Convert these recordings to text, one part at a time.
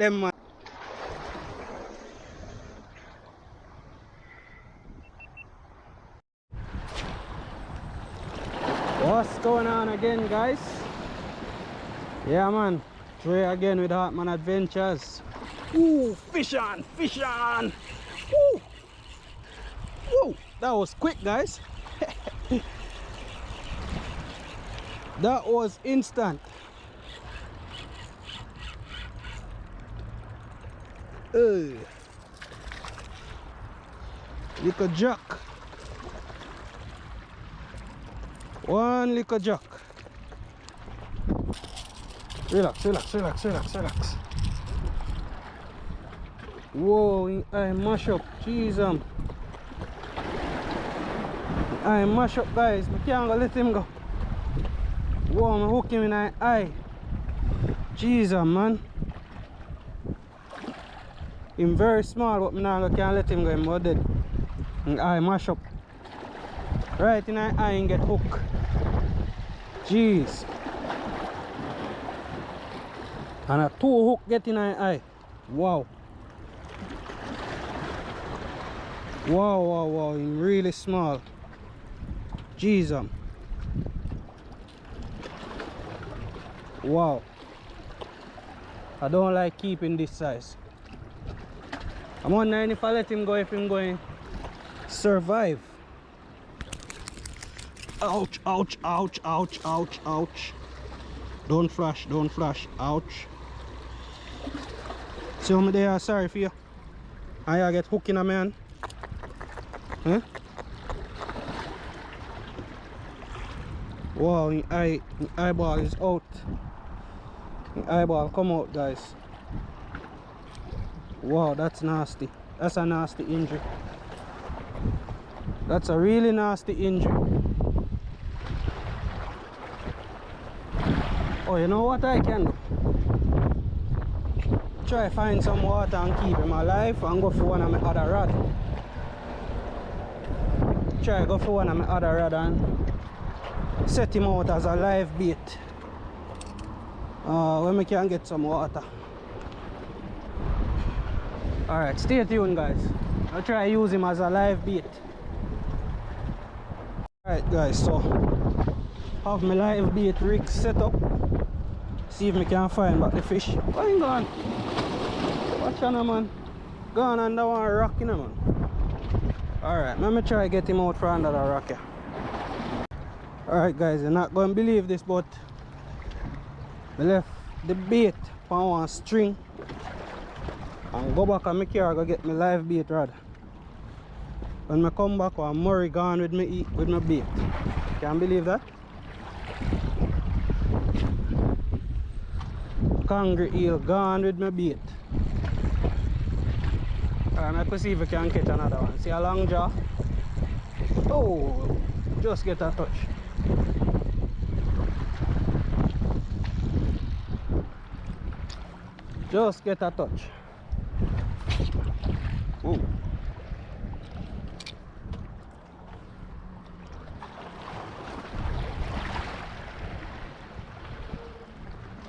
them, man. What's going on again, guys? Yeah, man. Trey again with Hartman Adventures. Ooh, fish on, fish on. Woo! Woo! That was quick, guys. That was instant. Little jack. One little jack. Relax, relax, relax, relax, relax. Whoa, I mash up. Jeez, I mash up, guys. I can't go let him go. Whoa, I'm hooking him in the eye. Jeez, man. He's very small, but I can't let him go. I'm dead. I mash up. Right in the eye and get hooked. Jeez. And a 2 hook get in the eye. Wow. Wow, wow, wow. He's really small. Jeez. Wow. I don't like keeping this size. I'm wondering if I let him go, if I'm going to survive. Ouch, ouch, ouch, ouch, ouch, ouch. Don't flash, don't flash. Ouch. See how me there? Sorry for you. I get hooked in a man. Huh? Wow, my eyeball is out. My eyeball come out, guys. Wow, that's nasty. That's a nasty injury. That's a really nasty injury. Oh, you know what I can do? Try find some water and keep him alive and go for one of my other rod. Try go for one of my other rod and set him out as a live bait. When we can get some water. Alright, stay tuned, guys. I'll try use him as a live bait. Alright, guys, so have my live bait rig set up. See if I can find back the fish. Where you going? Watch on, man. Gone under one rock, you know, man. Alright, let me try get him out from under the rock here. Alright, guys, you're not going to believe this, but I left the bait on one string and go back on my car go get my live bait rod. When I come back, I'm Murray gone with my bait. Can't believe that? Congre eel gone with my bait. Alright, I can see if I can catch another one. See a long jaw? Oh, just get a touch. Just get a touch. Ooh.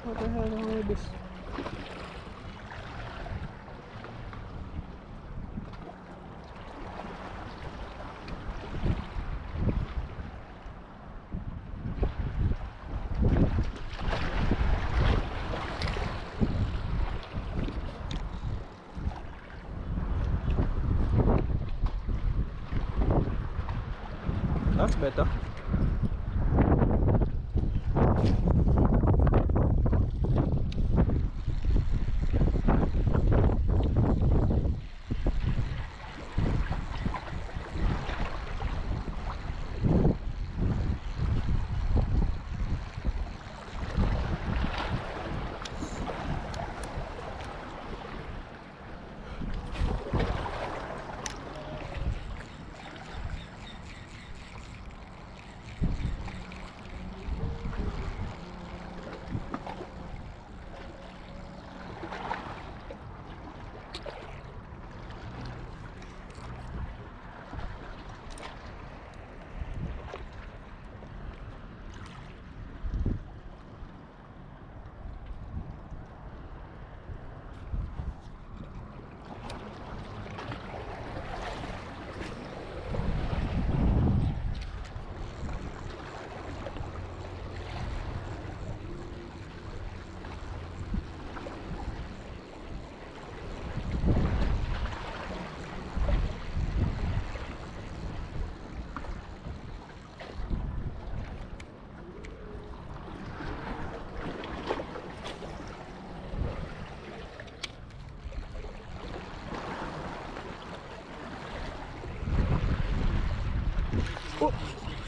What the hell is wrong with this? That's better.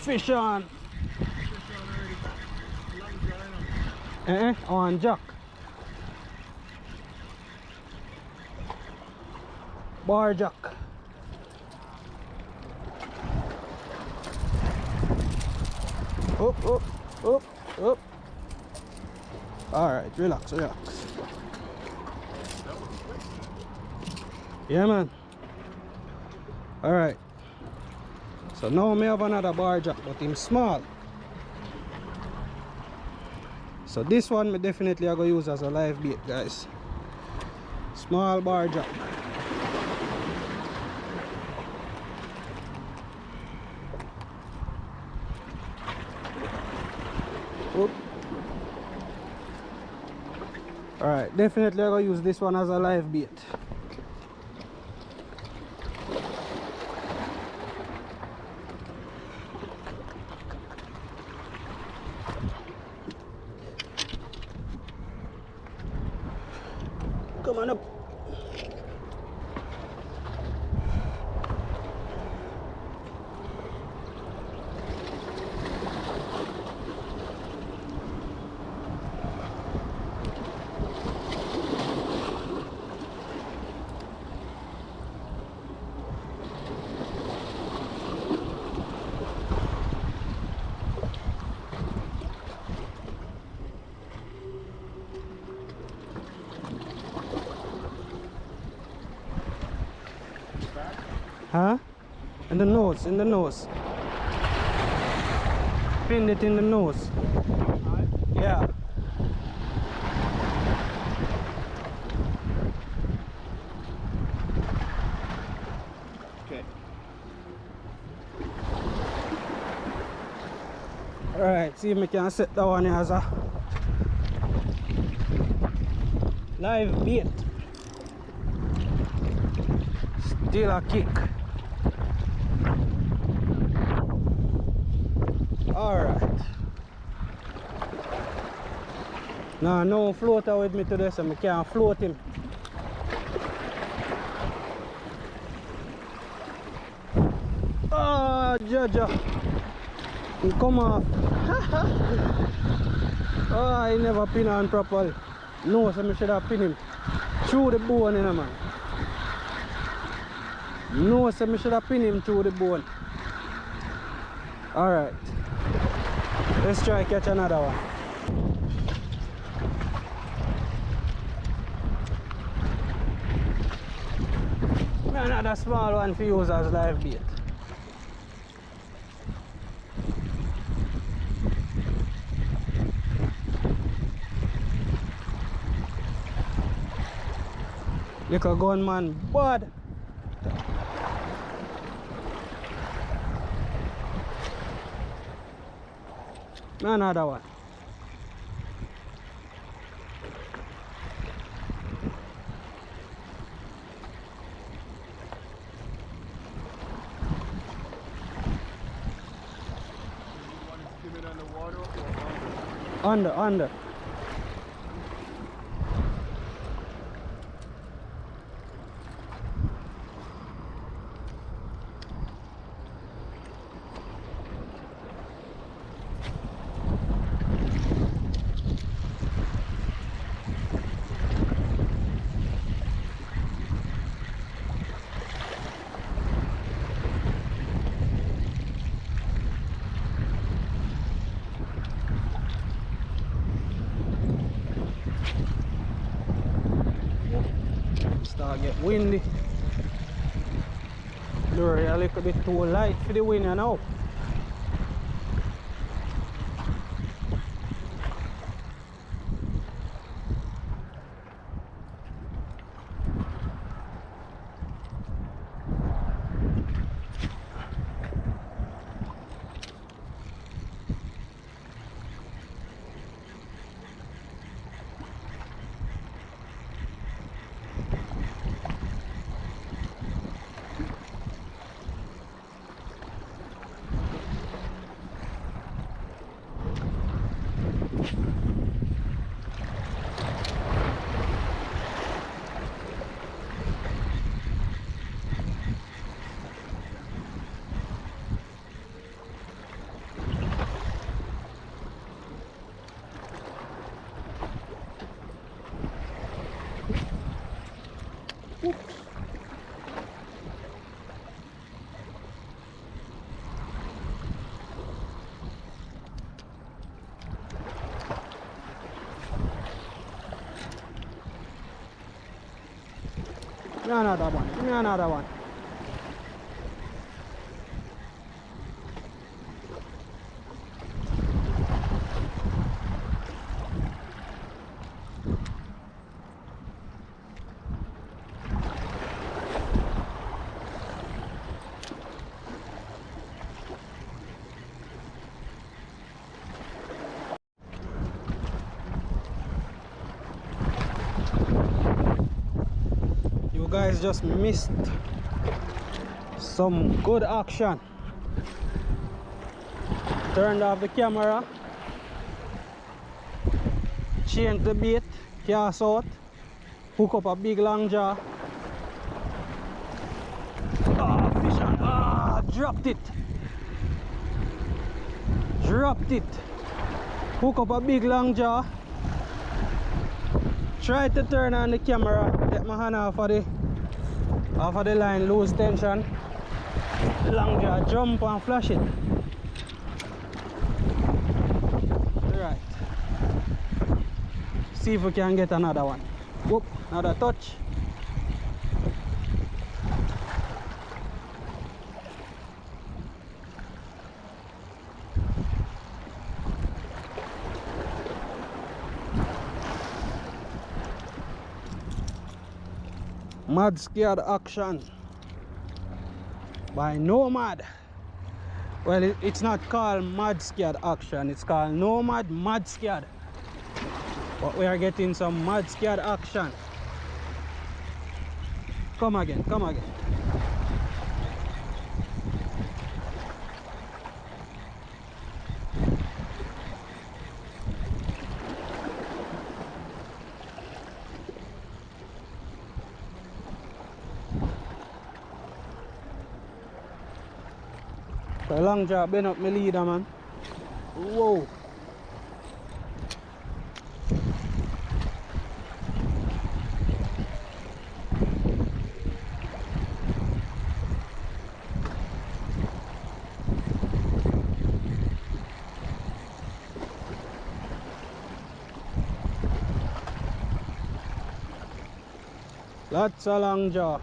Fish on. On jack. Bar jack. Up, up, up, up. Alright, relax, relax. Yeah, man. Alright. So now I have another bar jack, but him small. So this one me definitely I go use as a live bait, guys. Small bar jack. Alright, definitely I go use this one as a live bait. Come on up. Huh? In the nose, in the nose. Pinned it in the nose. Yeah. Okay. Alright, see if I can set that one as a live bait. Still a kick. Alright. Now no floater with me today, so I can't float him. Oh, Jaja. He come off. Oh, I never pin on properly. No, so I should have pinned him through the bone, you know, man. No, so I should have pinned him through the bone. Alright. Let's try catch another one. Another small one for use as live bait. Little gunman bad. Another one. Under. Start get windy. Lure a little bit too light for the wind, you know. Give me another one. Give me another one. You guys just missed some good action. Turned off the camera, changed the bait, cast out, hook up a big long jaw. Ah, fish on. Ah, dropped it. Dropped it. Hook up a big long jaw. Try to turn on the camera, get my hand off of the line, lose tension. Long jaw, jump and flash it. Right. See if we can get another one. Whoop, another touch. Mad Scared action by Nomad. Well, it's not called Mad Scared action, it's called Nomad Mad Scared. But we are getting some Mad Scared action. Come again, come again. The long jaw been up my leader, man. Whoa. Lots of long jaw.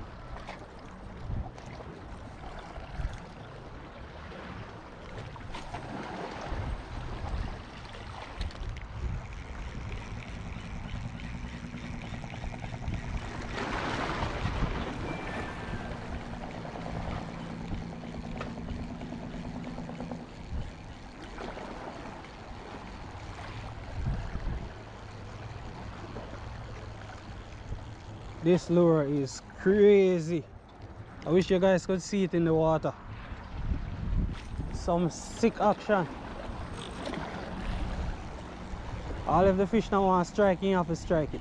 This lure is crazy. I wish you guys could see it in the water. Some sick action. All of the fish now want striking, you have to strike it.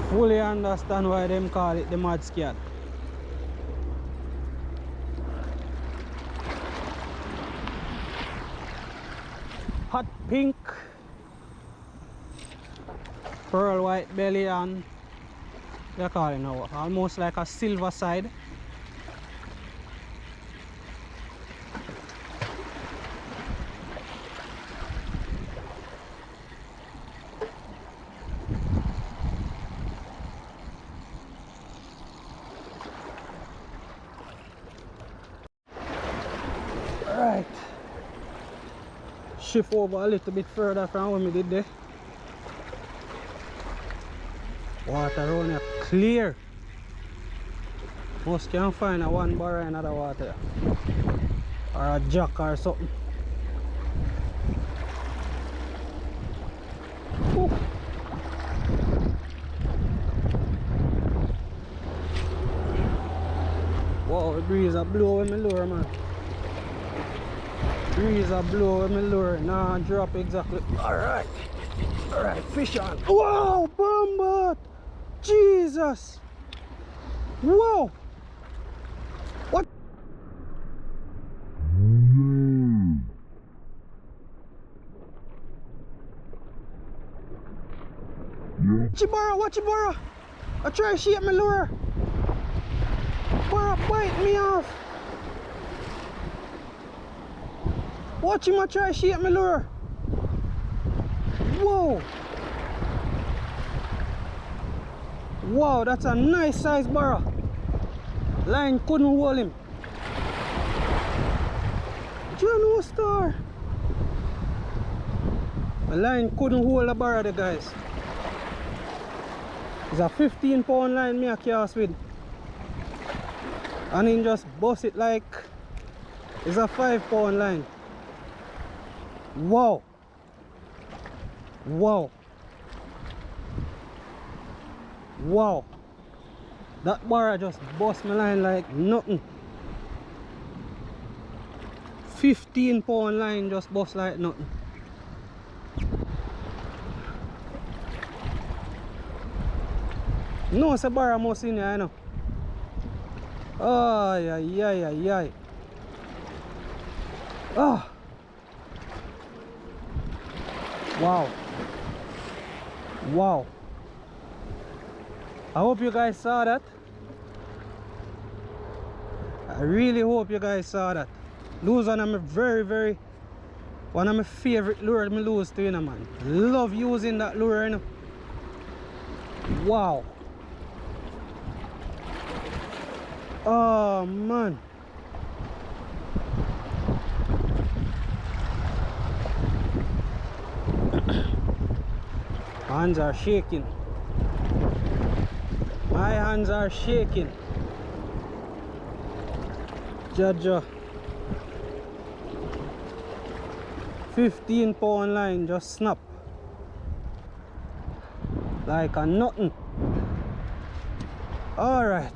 Fully understand why them call it the Mad Scared. Hot pink, pearl white belly, and they call it now almost like a silver side. Right. Shift over a little bit further from what we did there. Water around here clear. Most can find a one bar in the water, or a jack or something. Ooh. Wow, the breeze a blow with my lure, man. Breeze a blow with my lure. Nah, drop exactly. Alright. Alright, fish on. Wow, bombard! Jesus! Whoa! What? Chibara, what Chibara? I try to shape my lure. Bara bite me off. Watch him try shake my lure. Whoa. Wow, that's a nice size barra. Line couldn't hold him. John Star. The line couldn't hold the barra there, guys. It's a 15-pound line me a cast with. And he just bust it like it's a 5-pound line. Wow. Wow. Wow. That barra just bust my line like nothing. 15-pound line just bust like nothing. No, it's a barra must in here, you know. Oh, yeah, yeah, yeah, yeah. Oh. Wow. Wow. I hope you guys saw that. I really hope you guys saw that. Lose one of my one of my favorite lures me lose to, you know, man. Love using that lure, you know. Wow. Oh man. Hands are shaking. My hands are shaking. Jaja. 15-pound line just snap. Like a nothing. Alright.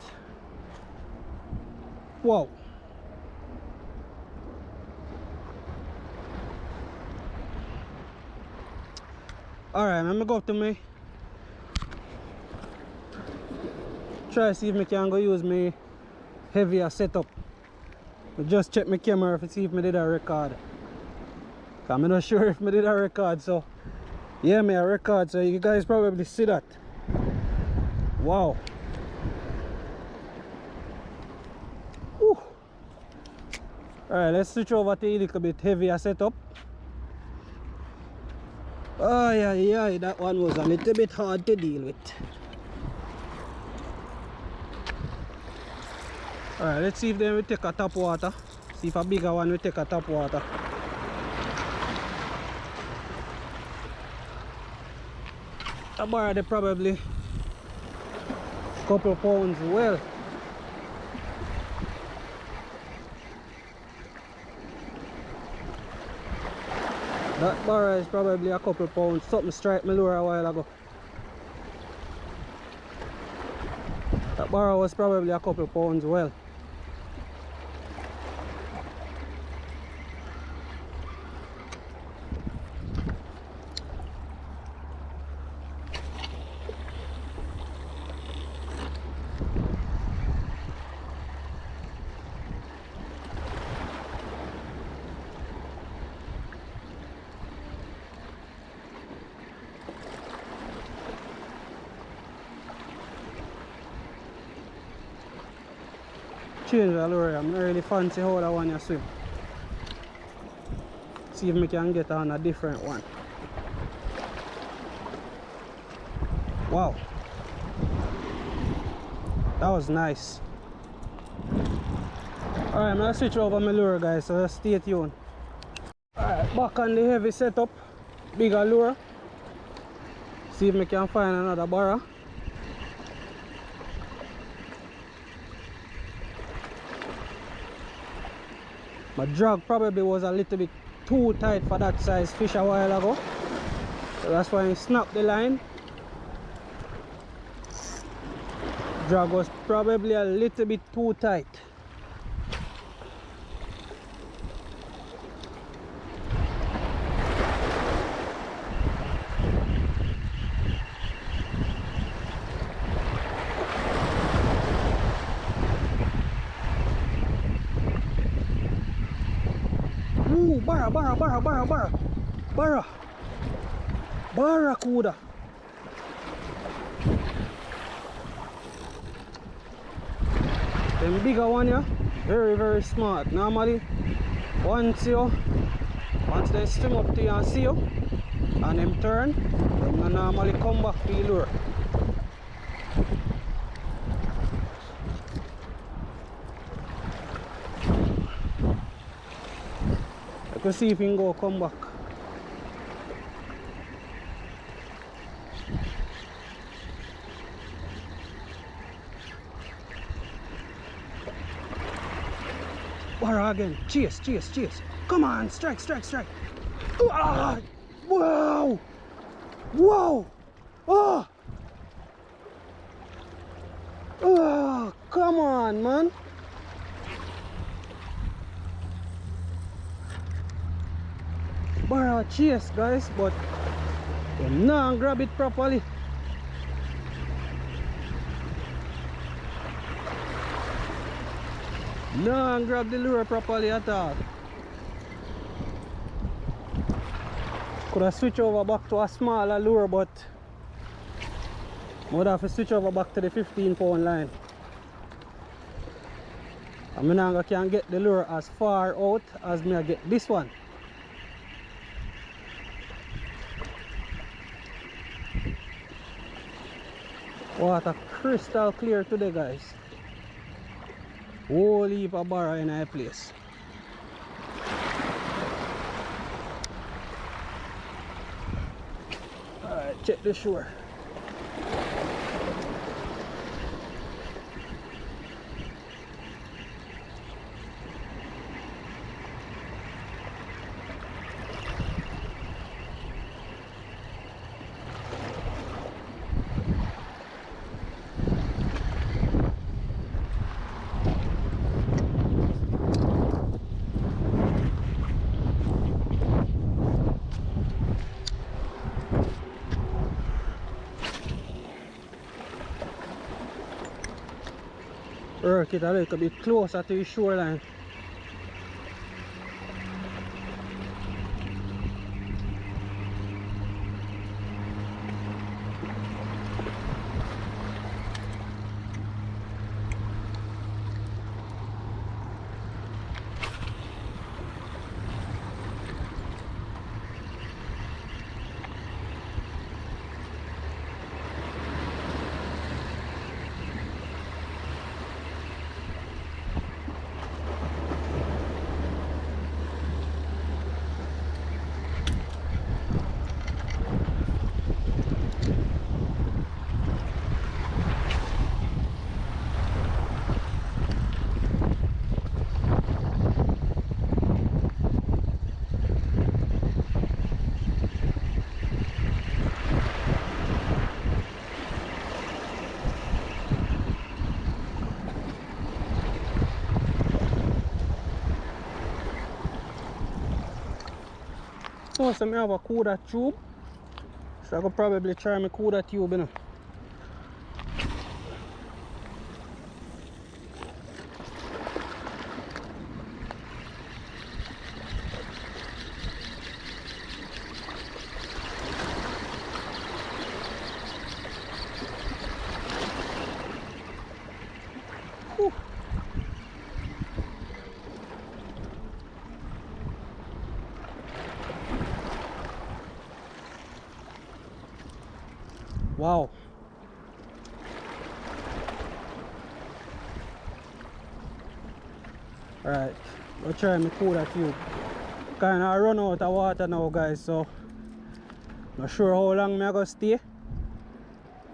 Wow. Alright, let me go up to me. Try to see if I can go use my heavier setup. I just check my camera to see if I did a record. I'm not sure if I did a record, so yeah, me a record, so you guys probably see that. Wow. Alright, let's switch over to a little bit heavier setup. Oh yeah, yeah, that one was a little bit hard to deal with. Alright, let's see if then we take a top water. See if a bigger one we take a top water. That bar they probably a couple pounds well. That bar is probably a couple pounds. Something strike my lure a while ago. That bar was probably a couple pounds well. Change the lure. I'm not really fancy how that one you swim. See if I can get on a different one. Wow, that was nice. Alright, I'm gonna switch over my lure, guys, so just stay tuned. Alright, back on the heavy setup, bigger lure. See if I can find another barra. My drag probably was a little bit too tight for that size fish a while ago, so that's why I snapped the line. Drag was probably a little bit too tight. Ooh, barracuda. Them bigger one, yeah, very smart. Normally once you Once they swim up to you and see you, and them turn, them normally come back to the lure. I could see if he can go come back. Barra again. Chase, chase, chase. Come on, strike, strike, strike. Ah, wow! Wow! Oh! Oh, come on, man. Barra chase, guys, but you not grab it properly. No, grab the lure properly at all. Could have switched over back to a smaller lure, but I would have to switch over back to the 15-pound line. I mean, I can get the lure as far out as me I get this one. Water crystal clear today, guys. Whole heap of barra in a place. Alright, check the shore. Work it a little bit closer to the shoreline. So I have a barracuda tube, so I could probably try my barracuda tube, you know. Whew. Wow. Alright, I'll try my barracuda tube. Kinda run out of water now, guys, so not sure how long I'm gonna stay.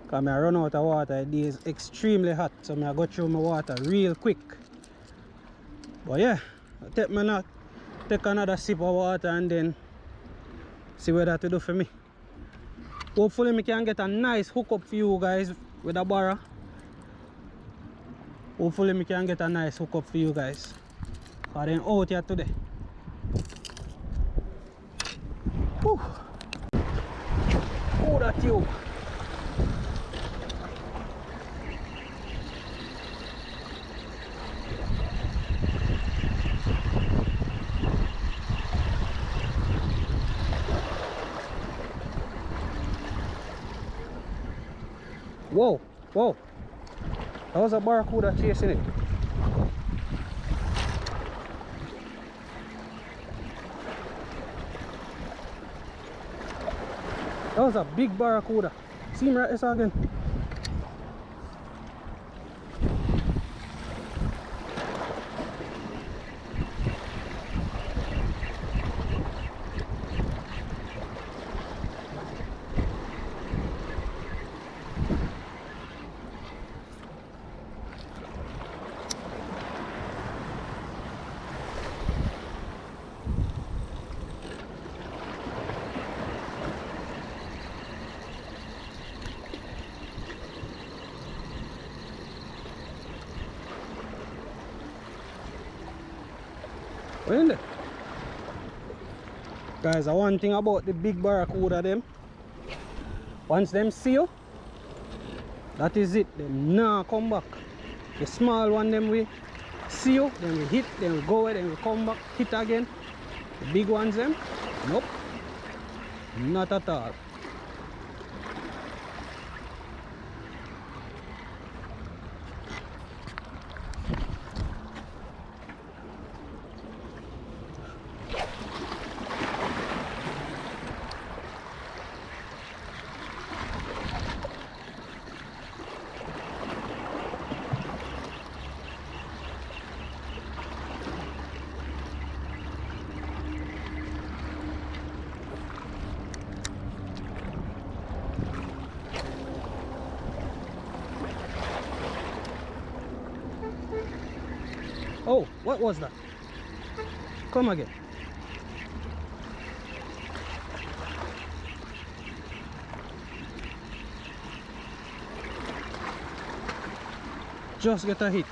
Because I run out of water. It is extremely hot, so I go through my water real quick. But yeah, I'll take another sip of water and then see what that will do for me. Hopefully I can get a nice hookup for you guys with a barra. Hopefully I can get a nice hookup for you guys. Because I'm out here today. Whew. Oh, that tube. Whoa, whoa. That was a barracuda chasing it. That was a big barracuda. See him right there again. What in there? Guys, one thing about the big barracuda them, once them see you, that is it, them nah come back. The small one them we see you, then we hit, then we go away, then we come back, hit again. The big ones them, nope, not at all. Oh, what was that? Come again. Just get a hit.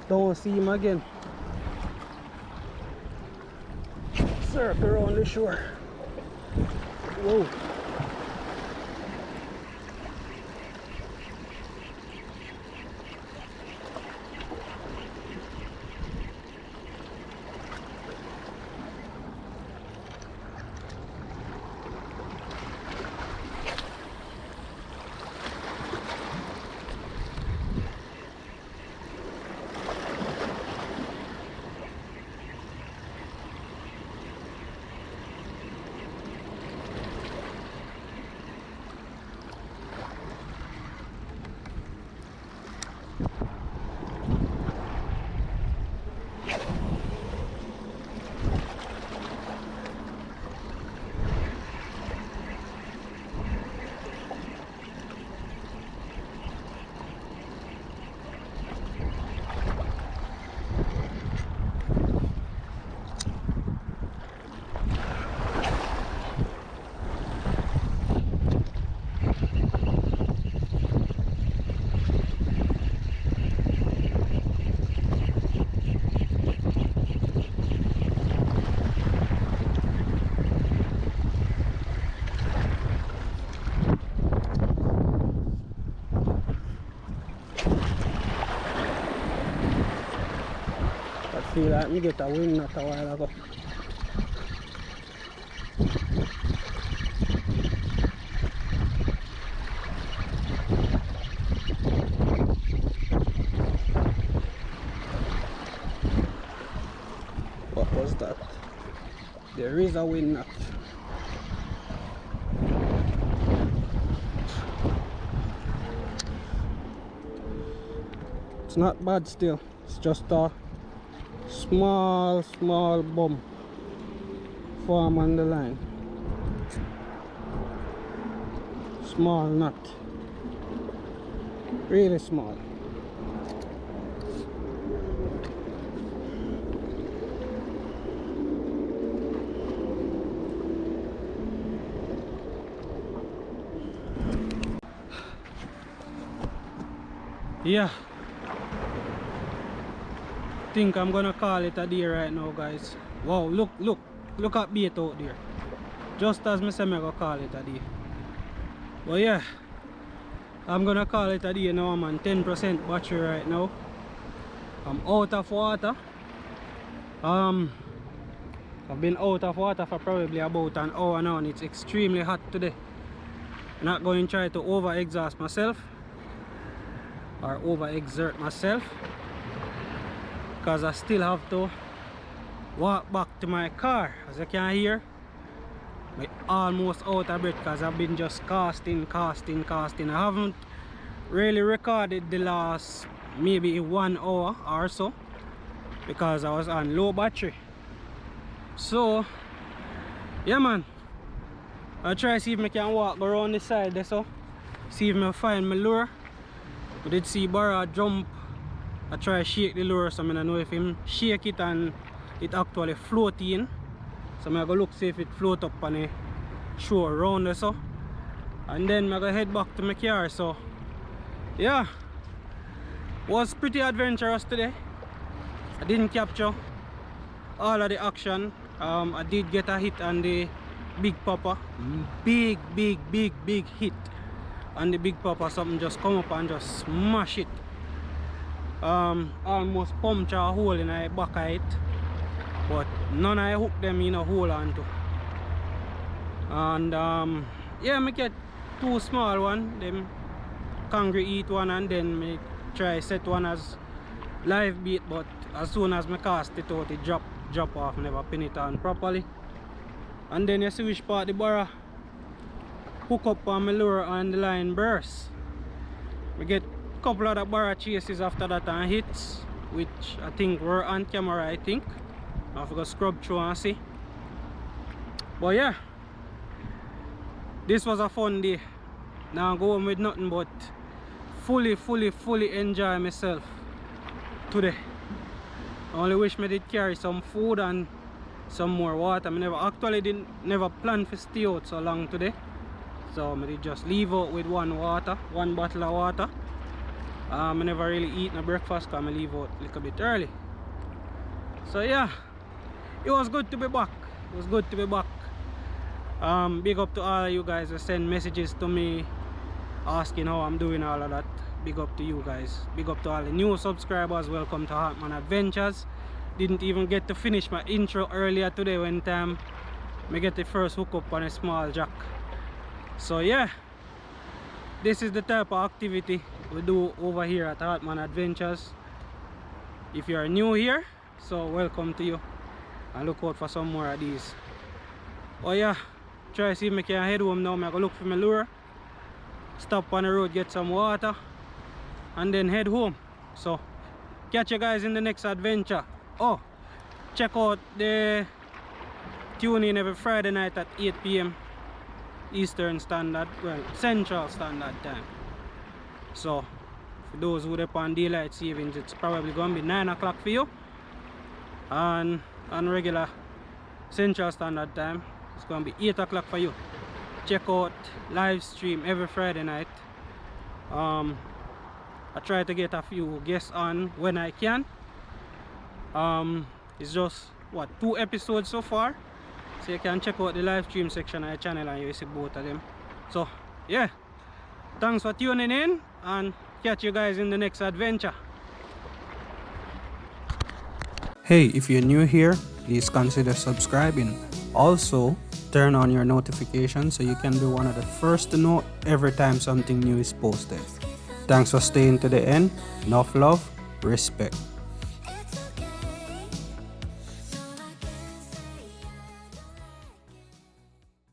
Don't see him again. Circle around the shore. Whoa. I feel like me get a wind not a while ago. What was that? There is a wind knot. It's not bad still, it's just a small bump form on the line. Small knot, really small. Yeah, think I'm gonna call it a day right now, guys. Wow, look at bait out there. Just as me say, me go call it a day. But yeah, I'm gonna call it a day now. I'm on 10% battery right now. I'm out of water. I've been out of water for probably about an hour now, and it's extremely hot today. I'm not going to try to over exhaust myself or over exert myself, because I still have to walk back to my car. As you can hear, I'm almost out of breath because I've been just casting. I haven't really recorded the last maybe 1 hour or so because I was on low battery. So yeah man, I'll try to see if I can walk around the side there, so see if I find my lure. I did see Barra jump. I try to shake the lure, so I don't know if him shake it and it actually float in. So I'm gonna look see if it float up on the shore around there, so. And then I'm gonna head back to my car. So yeah, was pretty adventurous today. I didn't capture all of the action. I did get a hit on the big popper. Big hit on the big popper. Something just come up and just smash it. Almost puncture a hole in the back of it, but none of the hook them in a hole on to. And yeah, I get 2 small one, them concrete eat one, and then me try set one as live bait, but as soon as I cast it out, it drop off, never pin it on properly. And then you see which part the Barra hook up on my lure and the line burst. We get a couple of the Barra chases after that and hits, which I think were on camera. I think I have to go scrub through and see. But yeah, this was a fun day. Now I'm going with nothing but fully enjoy myself today. I only wish I did carry some food and some more water. I never planned to stay out so long today, so I did just leave out with one bottle of water. I never really eat no breakfast because I leave out a little bit early. So yeah, it was good to be back. Big up to all of you guys who send messages to me asking how I'm doing, all of that. Big up to you guys. Big up to all the new subscribers. Welcome to Hartman Adventures. Didn't even get to finish my intro earlier today when I get the first hook up on a small jack. So yeah, this is the type of activity we do over here at Hartman Adventures. If you are new here, so welcome to you, and look out for some more of these. Oh yeah, try to see if I can head home now. I'm gonna look for my lure, stop on the road, get some water, and then head home. So catch you guys in the next adventure. Oh, check out the tune in every Friday night at 8 PM Eastern Standard, well, Central Standard Time. So for those who are on daylight savings, it's probably gonna be 9 o'clock for you, and on regular Central Standard Time it's gonna be 8 o'clock for you. Check out live stream every Friday night. I try to get a few guests on when I can. It's just what, 2 episodes so far, so you can check out the live stream section of the channel and you see both of them. So yeah, thanks for tuning in, and catch you guys in the next adventure. Hey, if you're new here, please consider subscribing. Also, turn on your notifications so you can be one of the first to know every time something new is posted. Thanks for staying to the end. Enough love, respect.